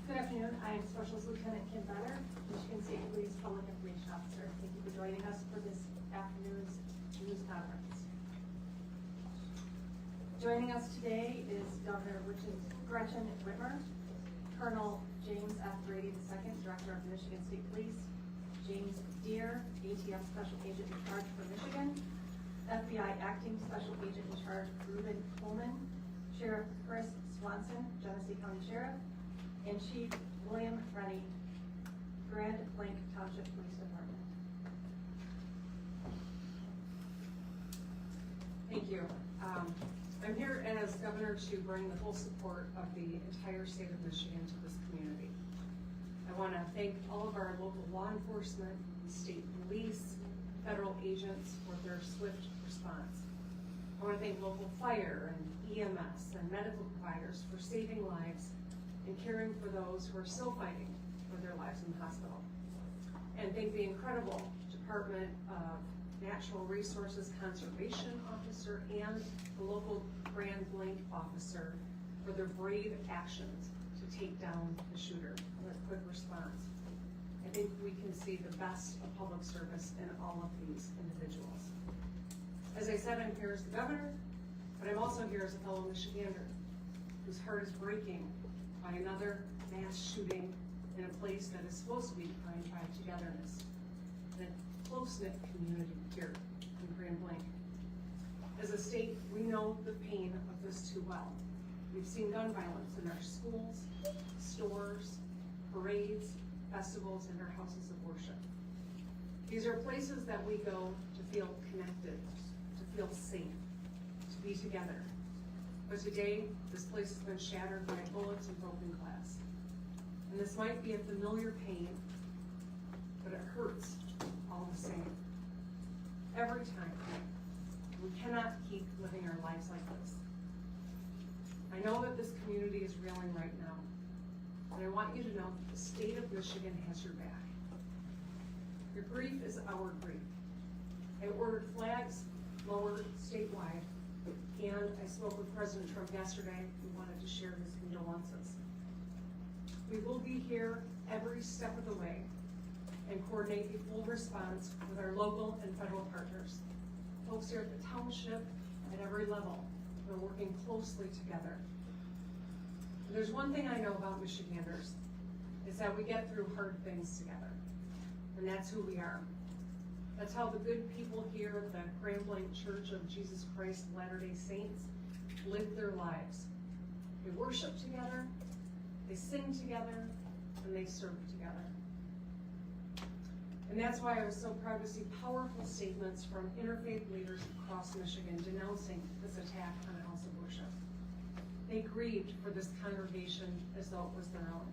Good afternoon. I am Special Lieutenant Kim Benner, Michigan State Police Public Information Officer. Thank you for joining us for this afternoon's news conference. Joining us today is Governor Gretchen Whitmer, Colonel James F. Brady II, Director of the Michigan State Police, James Deere, ATF Special Agent in charge for Michigan, FBI Acting Special Agent in charge Reuben Coleman, Sheriff Chris Swanson, Genesee County Sheriff, and Chief William Rennie, Grand Blanc Township Police Department. Thank you. I'm here as governor to bring the full support of the entire state of Michigan to this community. I want to thank all of our local law enforcement, state police, federal agents for their swift response. I want to thank local fire and EMS and medical providers for saving lives and caring for those who are still fighting for their lives in the hospital. And thank the incredible Department of Natural Resources Conservation Officer and the local Grand Blanc officer for their brave actions to take down the shooter with a quick response. I think we can see the best of public service in all of these individuals. As I said, I'm here as the governor, but I'm also here as a fellow Michigander whose heart is breaking by another mass shooting in a place that is supposed to be defined by togetherness, in a close-knit community here in Grand Blanc. As a state, we know the pain of this too well. We've seen gun violence in our schools, stores, parades, festivals, and our houses of worship. These are places that we go to feel connected, to feel safe, to be together. But today, this place has been shattered by bullets and broken glass. And this might be a familiar pain, but it hurts all the same. Every time. We cannot keep living our lives like this. I know that this community is reeling right now, and I want you to know that the state of Michigan has your back. Your grief is our grief. I ordered flags lowered statewide, and I spoke with President Trump yesterday who wanted to share his condolences. We will be here every step of the way and coordinate a full response with our local and federal partners. Folks here at the township, at every level, we're working closely together. And there's one thing I know about Michiganders, is that we get through hard things together. And that's who we are. That's how the good people here at the Grand Blanc Church of Jesus Christ of Latter-day Saints live their lives. They worship together, they sing together, and they serve together. And that's why I was so proud to see powerful statements from interfaith leaders across Michigan denouncing this attack on a house of worship. They grieved for this congregation as though it was their own.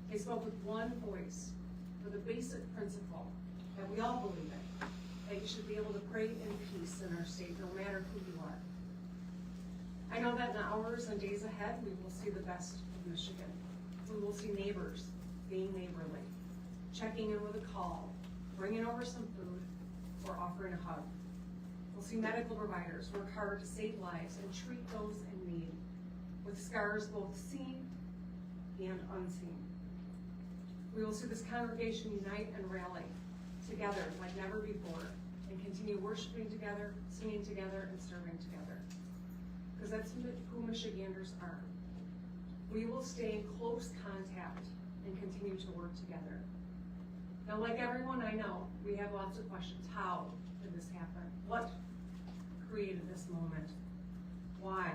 They spoke with one voice for the basic principle that we all believe in, that you should be able to pray in peace in our state, no matter who you are. I know that in the hours and days ahead, we will see the best of Michigan. We will see neighbors being neighborly, checking in with a call, bringing over some food, or offering a hug. We'll see medical providers work hard to save lives and treat those in need, with scars both seen and unseen. We will see this congregation unite and rally together like never before, and continue worshiping together, singing together, and serving together. Because that's who Michiganders are. We will stay in close contact and continue to work together. Now, like everyone I know, we have lots of questions. How did this happen? What created this moment? Why?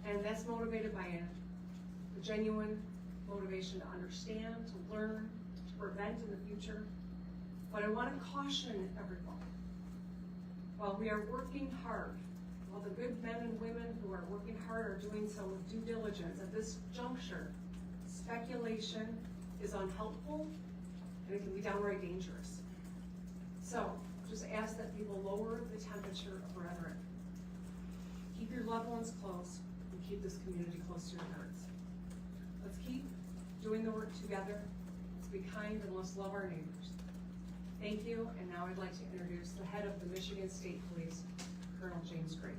And that's motivated by a genuine motivation to understand, to learn, to prevent in the future. But I want to caution everyone. While we are working hard, while the good men and women who are working hard are doing so with due diligence, at this juncture, speculation is unhelpful and it can be downright dangerous. So, just ask that people lower the temperature of rhetoric. Keep your loved ones close and keep this community close to your hearts. Let's keep doing the work together. Let's be kind and let's love our neighbors. Thank you, and now I'd like to introduce the head of the Michigan State Police, Colonel James Grady.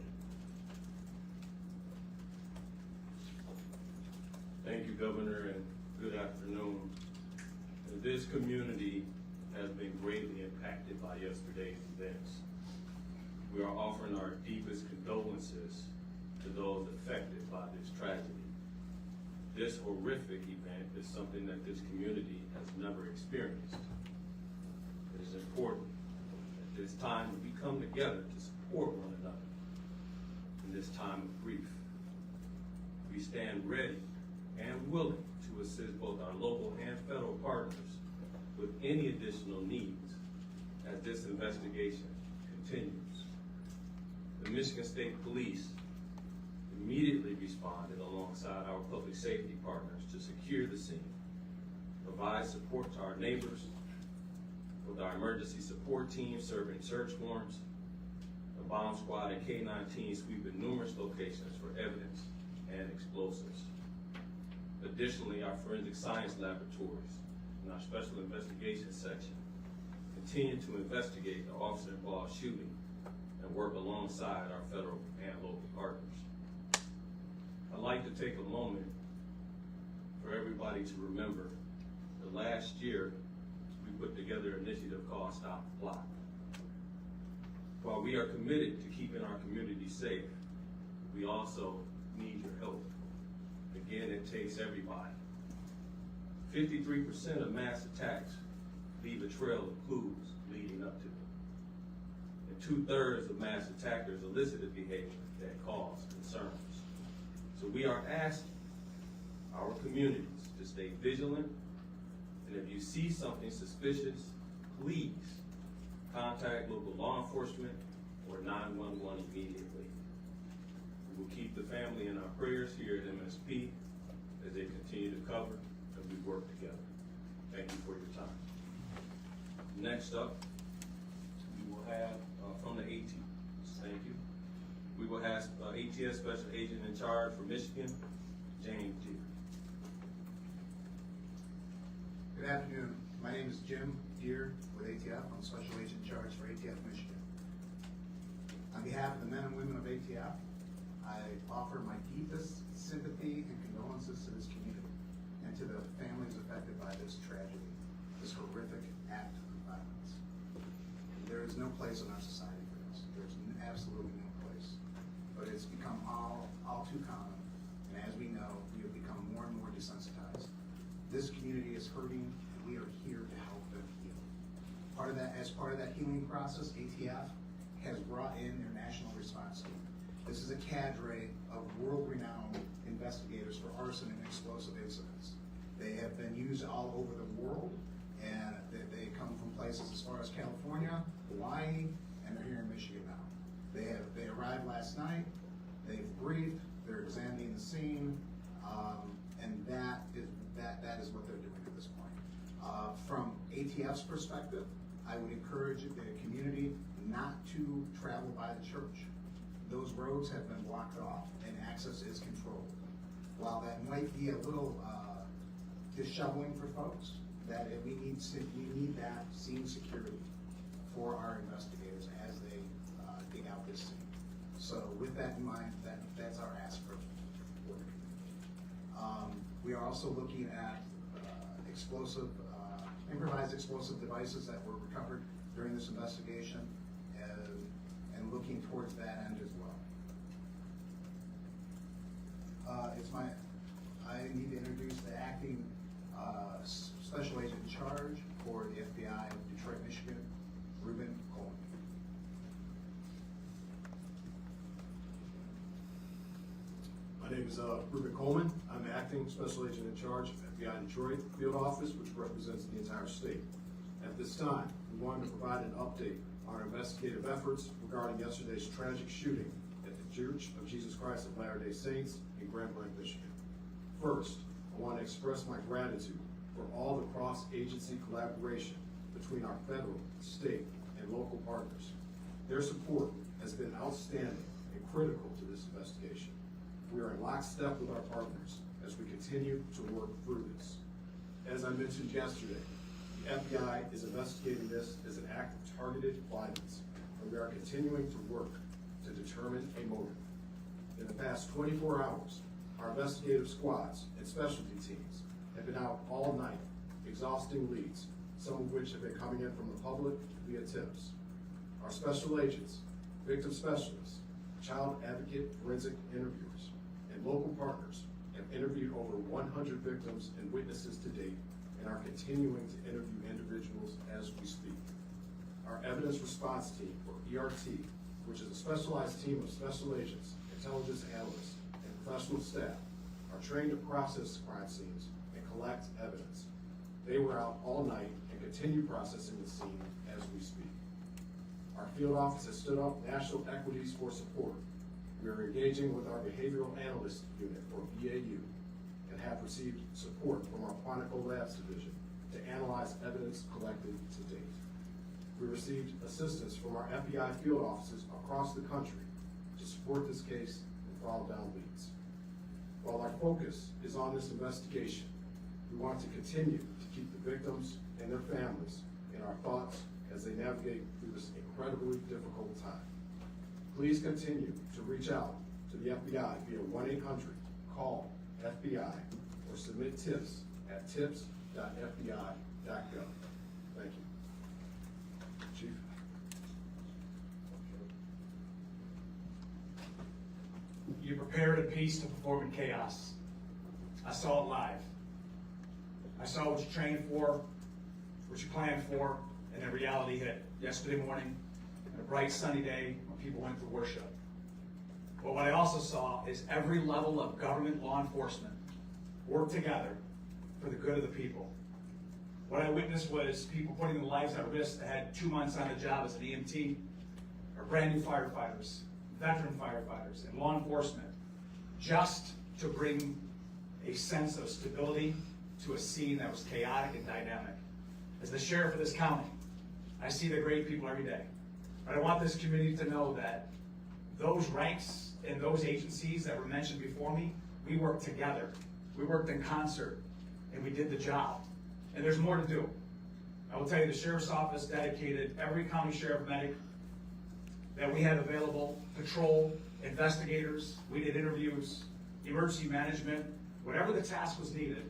Thank you, Governor, and good afternoon. This community has been greatly impacted by yesterday's events. We are offering our deepest condolences to those affected by this tragedy. This horrific event is something that this community has never experienced. It is important at this time that we come together to support one another in this time of grief. We stand ready and willing to assist both our local and federal partners with any additional needs as this investigation continues. The Michigan State Police immediately responded alongside our public safety partners to secure the scene, provide support to our neighbors, with our emergency support team serving search warrants, the bomb squad and K-9 team sweeping numerous locations for evidence and explosives. Additionally, our forensic science laboratories and our special investigation section continue to investigate the officer-involved shooting and work alongside our federal and local partners. I'd like to take a moment for everybody to remember that last year we put together an initiative called Stop the Plot. While we are committed to keeping our community safe, we also need your help. Again, it takes everybody. 53% of mass attacks leave a trail of clues leading up to them. And 2/3 of mass attackers elicited behavior that cause concerns. So we are asking our communities to stay vigilant, and if you see something suspicious, please contact local law enforcement or 911 immediately. We will keep the family in our prayers here at MSP as they continue to cover and we work together. Thank you for your time. Next up, we will have from the AT. Thank you. We will have ATS Special Agent in Charge for Michigan, James Deere. Good afternoon. My name is Jim Deere with ATF. I'm Special Agent in Charge for ATF Michigan. On behalf of the men and women of ATF, I offer my deepest sympathy and condolences to this community and to the families affected by this tragedy, this horrific act of violence. There is no place in our society for this. There's absolutely no place. But it's become all too common, and as we know, we have become more and more desensitized. This community is hurting, and we are here to help them heal. As part of that healing process, ATF has brought in their national response team. This is a cadre of world-renowned investigators for arson and explosive incidents. They have been used all over the world, and they come from places as far as California, Hawaii, and they're here in Michigan now. They arrived last night. They've briefed. They're examining the scene, and that is what they're doing at this point. From ATF's perspective, I would encourage the community not to travel by the church. Those roads have been blocked off and access is controlled. While that might be a little disheveling for folks, we need that scene security for our investigators as they dig out this scene. So with that in mind, that's our ask for work. We are also looking at improvised explosive devices that were recovered during this investigation and looking towards that end as well. acting special agent in charge for the FBI of Detroit, Michigan, Ruben Coleman. My name is Ruben Coleman. I'm acting special agent in charge of FBI Detroit Field Office, which represents the entire state. At this time, we wanted to provide an update on our investigative efforts regarding yesterday's tragic shooting at the Church of Jesus Christ of Latter-day Saints in Grand Blanc, Michigan. First, I want to express my gratitude for all the cross-agency collaboration between our federal, state, and local partners. Their support has been outstanding and critical to this investigation. We are in lockstep with our partners as we continue to work through this. As I mentioned yesterday, the FBI is investigating this as an act of targeted violence, and we are continuing to work to determine a motive. In the past 24 hours, our investigative squads and specialty teams have been out all night, exhausting leads, some of which have been coming in from the public via tips. Our special agents, victim specialists, child advocate forensic interviewers, and local partners have interviewed over 100 victims and witnesses to date and are continuing to interview individuals as we speak. Our evidence response team, or ERT, which is a specialized team of special agents, intelligence analysts, and professional staff, are trained to process crime scenes and collect evidence. They were out all night and continue processing the scene as we speak. Our field office has stood up national equities for support. We are engaging with our Behavioral Analyst Unit, or BAU, and have received support from our Quantico Labs Division to analyze evidence collected to date. We received assistance from our FBI field offices across the country to support this case and follow down leads. While our focus is on this investigation, we want to continue to keep the victims and their families in our thoughts as they navigate through this incredibly difficult time. Please continue to reach out to the FBI via 1-800-CALL FBI or submit tips at tips.fbi.gov. Thank you. Chief. You prepared a piece to perform in chaos. I saw it live. I saw what you trained for, what you planned for, and then reality hit yesterday morning on a bright sunny day when people went to worship. But what I also saw is every level of government law enforcement work together for the good of the people. What I witnessed was people putting their lives at risk that had 2 months on the job as an EMT, or brand new firefighters, veteran firefighters, and law enforcement, just to bring a sense of stability to a scene that was chaotic and dynamic. As the sheriff of this county, I see the great people every day. But I want this community to know that those ranks and those agencies that were mentioned before me, we worked together. We worked in concert, and we did the job. And there's more to do. I will tell you, the sheriff's office dedicated every county sheriff medic that we had available, patrol, investigators, we did interviews, emergency management, whatever the task was needed.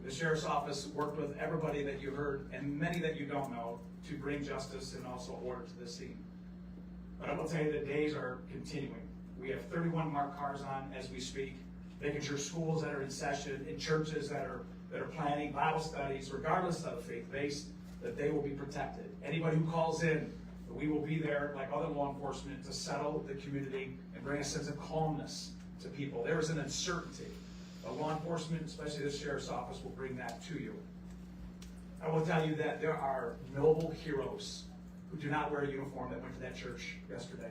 The sheriff's office worked with everybody that you heard and many that you don't know to bring justice and also order to the scene. But I will tell you the days are continuing. We have 31 marked cars on as we speak, making sure schools that are in session, in churches that are planning Bible studies, regardless of faith-based, that they will be protected. Anybody who calls in, we will be there like other law enforcement to settle the community and bring a sense of calmness to people. There is an uncertainty. The law enforcement, especially the sheriff's office, will bring that to you. I will tell you that there are noble heroes who do not wear a uniform that went to that church yesterday.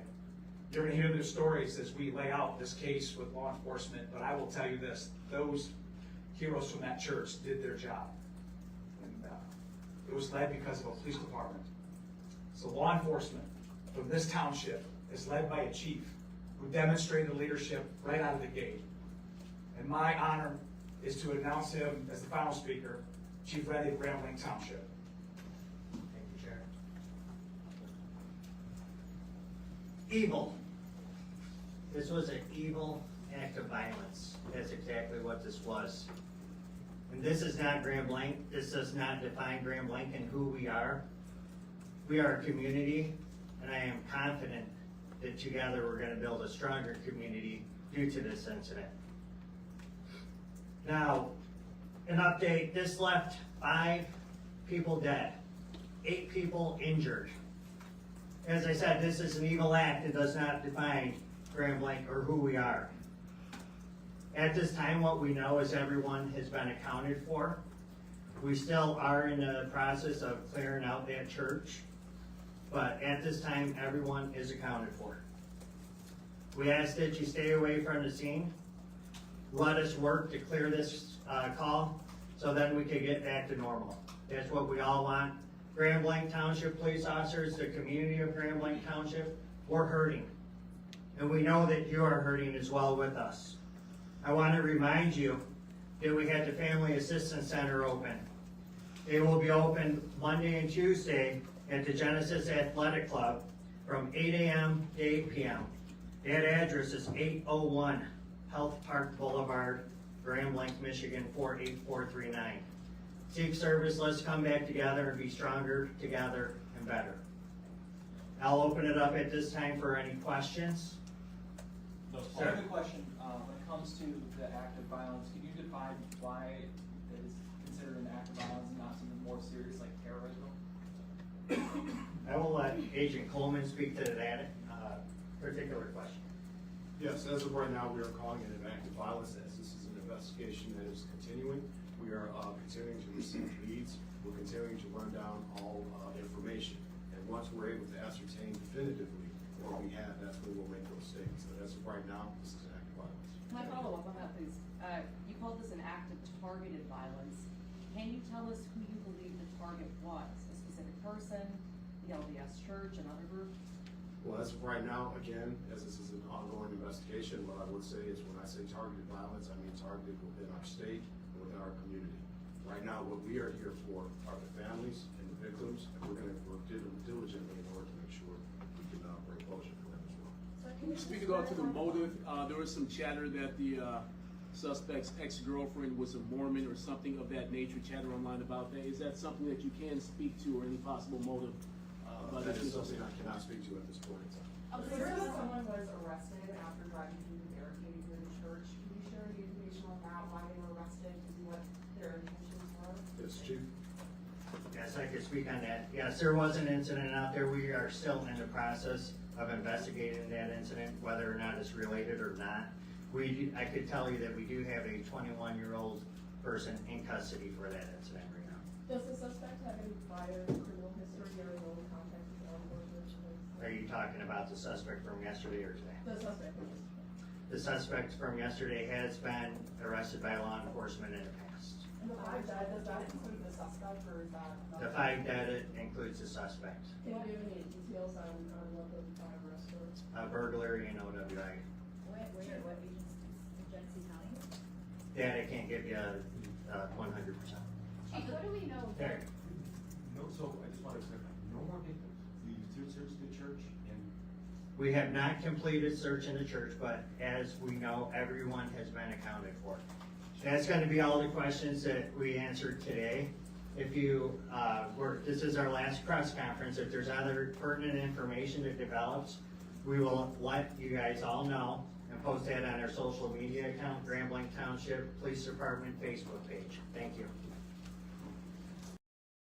You're going to hear their stories as we lay out this case with law enforcement, but I will tell you this, those heroes from that church did their job. And it was led because of a police department. So law enforcement from this township is led by a chief who demonstrated leadership right out of the gate. And my honor is to announce him as the final speaker, Chief Reddy of Grand Blanc Township. Thank you, Chair. Evil. This was an evil act of violence. That's exactly what this was. And this is not Grand Blanc. This does not define Grand Blanc and who we are. We are a community, and I am confident that together we're going to build a stronger community due to this incident. Now, An update, this left 5 people dead, 8 people injured. As I said, this is an evil act. It does not define Grand Blanc or who we are. At this time, what we know is everyone has been accounted for. We still are in the process of clearing out that church, but at this time, everyone is accounted for. We ask that you stay away from the scene. Let us work to clear this call so then we can get back to normal. That's what we all want. Grand Blanc Township police officers, the community of Grand Blanc Township, we're hurting. And we know that you are hurting as well with us. I want to remind you that we had the Family Assistance Center open. It will be open Monday and Tuesday at the Genesis Athletic Club from 8 a.m. to 8 p.m. That address is 801 Health Park Boulevard, Grand Blanc, Michigan 48439. Seek service, let's come back together and be stronger together and better. I'll open it up at this time for any questions. No, Sir. I have a question. When it comes to the act of violence, can you define why it is considered an act of violence and not something more serious like terrorism? I will let Agent Coleman speak to that particular question. Yes, as of right now, we are calling it an act of violence, as this is an investigation that is continuing. We are continuing to receive leads. We're continuing to run down all information. And once we're able to ascertain definitively what we have, that's when we'll make those statements. But as of right now, this is an act of violence. Can I follow up on that, please? You called this an act of targeted violence. Can you tell us who you believe the target was? A specific person, the LDS Church, another group? Well, as of right now, again, as this is an ongoing investigation, what I would say is when I say targeted violence, I mean targeted within our state and within our community. Right now, what we are here for are the families and the victims, and we're going to work diligently in order to make sure we can bring closure to them as well. Speaking about to the motive, there was some chatter that the suspect's ex-girlfriend was a Mormon or something of that nature, chatter online about that. Is that something that you can speak to, or any possible motive? That is something I cannot speak to at this point in time. We heard that someone was arrested after driving through the barricade near the church. Can you share any information on that, why they were arrested, and what their intentions were? Yes, Chief? Yes, I could speak on that. Yes, there was an incident out there. We are still in the process of investigating that incident, whether or not it's related or not. I could tell you that we do have a 21-year-old person in custody for that incident right now. Does the suspect have any prior criminal history or no contact with law enforcement? Are you talking about the suspect from yesterday or today? The suspect. The suspect from yesterday has been arrested by law enforcement in the past. And the 5 dead, does that include the suspect or is that? not? The 5 dead includes the suspect. Can you give any details on what the 5 arrests were? Burglary and OWI. What agency county? That I can't give you 100%. Chief, what do we know? There. No, so I just want to clarify, no more victims. You did search the church and We have not completed search in the church, but as we know, everyone has been accounted for. That's going to be all the questions that we answered today. If you this is our last press conference. If there's other pertinent information that develops, we will let you guys all know and post that on our social media account, Grand Blanc Township Police Department Facebook page. Thank you.